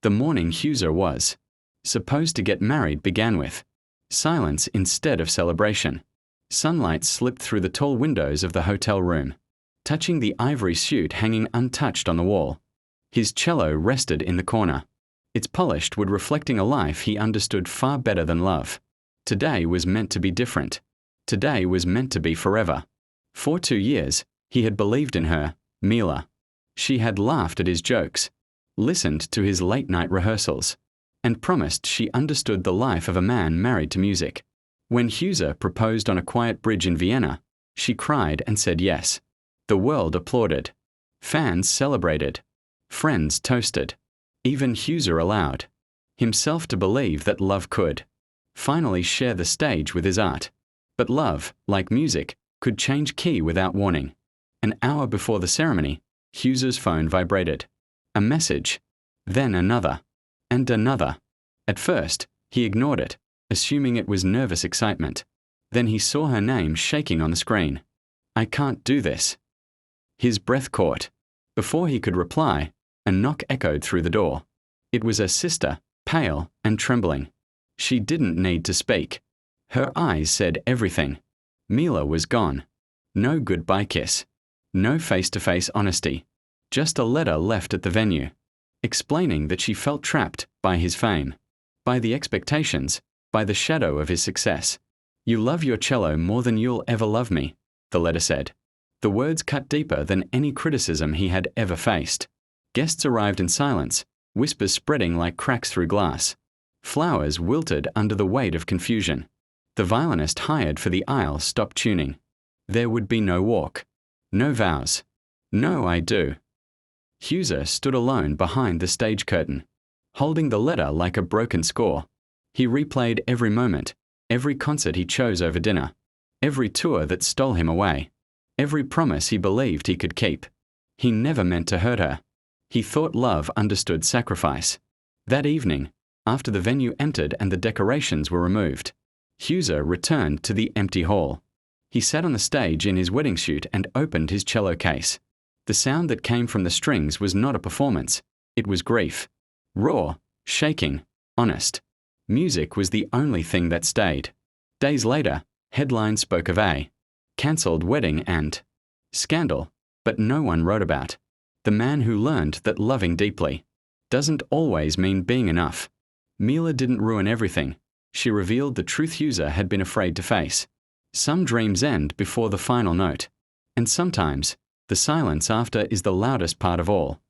The morning Huser was supposed to get married began with silence instead of celebration. Sunlight slipped through the tall windows of the hotel room, touching the ivory suit hanging untouched on the wall. His cello rested in the corner, its polished wood reflecting a life he understood far better than love. Today was meant to be different. Today was meant to be forever. For 2 years, he had believed in her, Mila. She had laughed at his jokes, listened to his late-night rehearsals, and promised she understood the life of a man married to music. When Huser proposed on a quiet bridge in Vienna, she cried and said yes. The world applauded. Fans celebrated. Friends toasted. Even Huser allowed himself to believe that love could finally share the stage with his art. But love, like music, could change key without warning. An hour before the ceremony, Huser's phone vibrated. A message, then another, and another. At first, he ignored it, assuming it was nervous excitement. Then he saw her name shaking on the screen. "I can't do this." His breath caught. Before he could reply, a knock echoed through the door. It was her sister, pale and trembling. She didn't need to speak. Her eyes said everything. Mila was gone. No goodbye kiss. No face-to-face honesty. Just a letter left at the venue, explaining that she felt trapped by his fame, by the expectations, by the shadow of his success. "You love your cello more than you'll ever love me," the letter said. The words cut deeper than any criticism he had ever faced. Guests arrived in silence, whispers spreading like cracks through glass. Flowers wilted under the weight of confusion. The violinist hired for the aisle stopped tuning. There would be no walk. No vows. No I do. Huser stood alone behind the stage curtain, holding the letter like a broken score. He replayed every moment, every concert he chose over dinner, every tour that stole him away, every promise he believed he could keep. He never meant to hurt her. He thought love understood sacrifice. That evening, after the venue entered and the decorations were removed, Huser returned to the empty hall. He sat on the stage in his wedding suit and opened his cello case. The sound that came from the strings was not a performance. It was grief. Raw, shaking, honest. Music was the only thing that stayed. Days later, headlines spoke of a cancelled wedding and scandal, but no one wrote about the man who learned that loving deeply doesn't always mean being enough. Mila didn't ruin everything. She revealed the truth Huser had been afraid to face. Some dreams end before the final note, and sometimes the silence after is the loudest part of all.